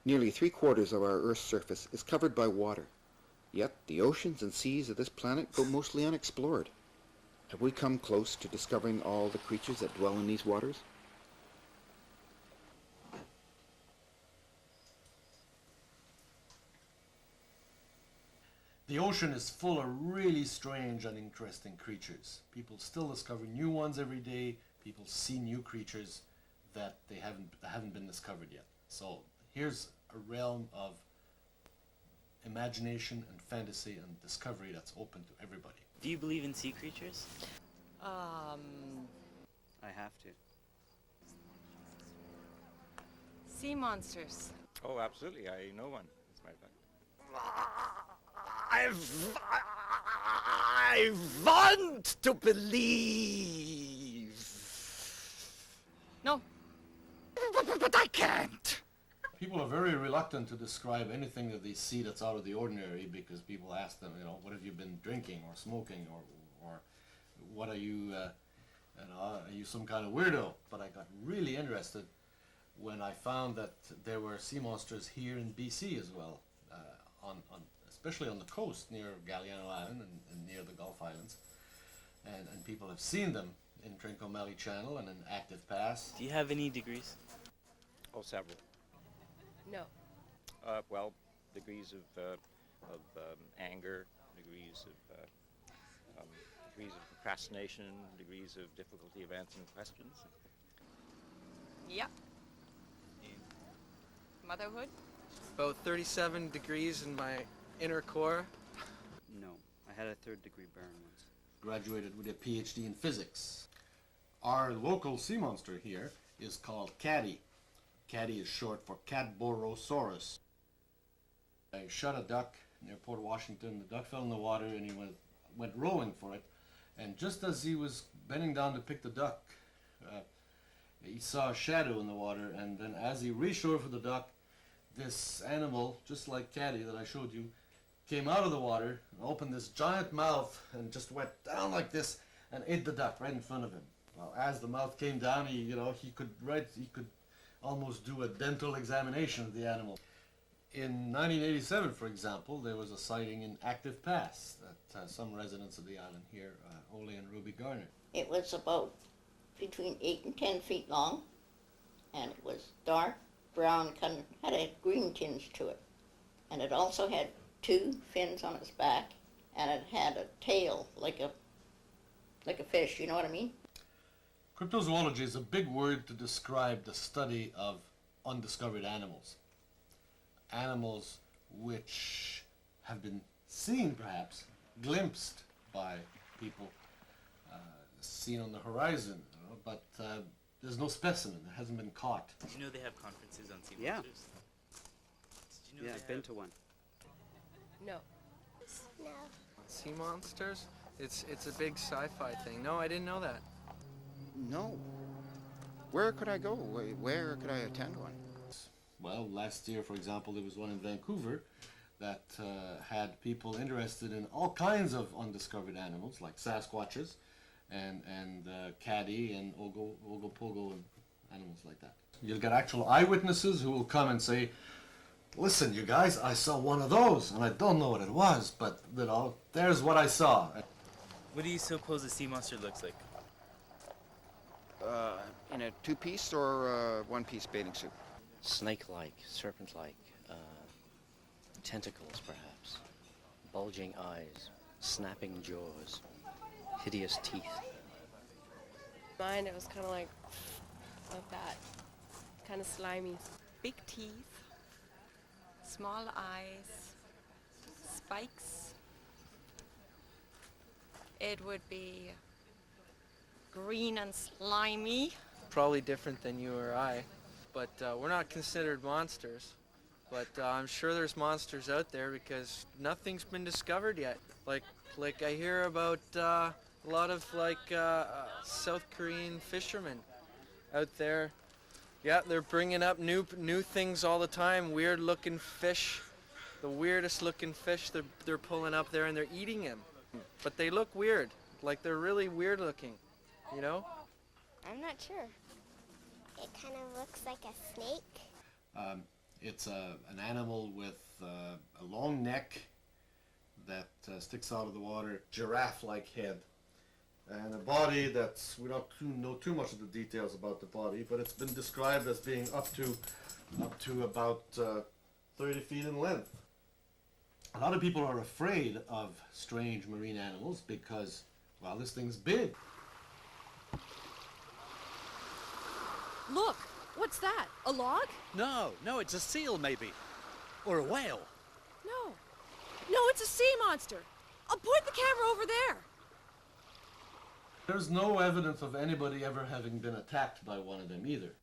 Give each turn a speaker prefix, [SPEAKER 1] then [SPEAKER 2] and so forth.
[SPEAKER 1] Nearly 3/4 of our Earth's surface is covered by water. Yet the oceans and seas of this planet go mostly unexplored. Have we come close to discovering all the creatures that dwell in these waters?
[SPEAKER 2] The ocean is full of really strange and interesting creatures. People still discover new ones every day. People see new creatures that haven't been discovered yet. So here's a realm of imagination and fantasy and discovery that's open to everybody.
[SPEAKER 3] Do you believe in sea creatures?
[SPEAKER 4] I have to.
[SPEAKER 5] Sea monsters.
[SPEAKER 6] Oh, absolutely. I know one, as a matter of fact.
[SPEAKER 4] I want to believe.
[SPEAKER 5] No.
[SPEAKER 4] But I can't.
[SPEAKER 2] People are very reluctant to describe anything that they see that's out of the ordinary because people ask them, what have you been drinking or smoking or what are you, are you some kind of weirdo? But I got really interested when I found that there were sea monsters here in BC as well, especially on the coast near Galiano Island and near the Gulf Islands. And people have seen them in Trincomalee Channel and in Active Pass.
[SPEAKER 3] Do you have any degrees?
[SPEAKER 6] Oh, several.
[SPEAKER 5] No.
[SPEAKER 6] Well, degrees of anger, degrees of procrastination, degrees of difficulty of answering questions.
[SPEAKER 5] Yeah. Motherhood?
[SPEAKER 7] About 37 degrees in my inner core.
[SPEAKER 4] No, I had a 3rd degree burn once.
[SPEAKER 2] Graduated with a PhD in physics. Our local sea monster here is called Caddy. Caddy is short for Cadborosaurus. I shot a duck near Port Washington. The duck fell in the water and he went rowing for it. And just as he was bending down to pick the duck, he saw a shadow in the water, and then as he reached over for the duck, this animal, just like Caddy that I showed you, came out of the water and opened this giant mouth and just went down like this and ate the duck right in front of him. Well, as the mouth came down, he could almost do a dental examination of the animal. In 1987, for example, there was a sighting in Active Pass that some residents of the island here, Ole and Ruby Garner.
[SPEAKER 8] It was about between 8 and 10 feet long, and it was dark brown, had a green tinge to it. And it also had 2 fins on its back, and it had a tail like a fish, you know what I mean?
[SPEAKER 2] Cryptozoology is a big word to describe the study of undiscovered animals. Animals which have been seen, perhaps, glimpsed by people, seen on the horizon, but there's no specimen. It hasn't been caught.
[SPEAKER 3] Did you know they have conferences on sea
[SPEAKER 4] Yeah.
[SPEAKER 3] monsters? Did you know
[SPEAKER 4] I've been to one.
[SPEAKER 5] No.
[SPEAKER 9] No.
[SPEAKER 7] Sea monsters? It's a big sci-fi thing. No, I didn't know that.
[SPEAKER 1] No. Where could I go? Where could I attend one?
[SPEAKER 2] Well, last year, for example, there was one in Vancouver that had people interested in all kinds of undiscovered animals, like Sasquatches and Caddy and Ogopogo and animals like that. You'll get actual eyewitnesses who will come and say, listen, you guys, I saw one of those, and I don't know what it was, but, there's what I saw.
[SPEAKER 3] What do you suppose a sea monster looks like?
[SPEAKER 1] In a 2-piece or 1-piece bathing suit?
[SPEAKER 4] Snake-like, serpent-like, tentacles perhaps, bulging eyes, snapping jaws, hideous teeth.
[SPEAKER 5] Mine, it was kind of like that. Kind of slimy. Big teeth, small eyes, spikes. It would be green and slimy.
[SPEAKER 7] Probably different than you or I, but we're not considered monsters. But I'm sure there's monsters out there because nothing's been discovered yet. Like I hear about a lot of South Korean fishermen out there. Yeah, they're bringing up new things all the time. Weird looking fish, the weirdest looking fish they're pulling up there, and they're eating them. But they look weird, like they're really weird looking, you know?
[SPEAKER 9] I'm not sure. It kind of looks like a snake.
[SPEAKER 2] It's an animal with a long neck that sticks out of the water, giraffe-like head, and a body that's, we don't know too much of the details about the body, but it's been described as being up to about 30 feet in length. A lot of people are afraid of strange marine animals because, well, this thing's big.
[SPEAKER 9] Look, what's that? A log?
[SPEAKER 10] No, it's a seal maybe. Or a whale.
[SPEAKER 9] No, it's a sea monster. I'll point the camera over there.
[SPEAKER 2] There's no evidence of anybody ever having been attacked by one of them either.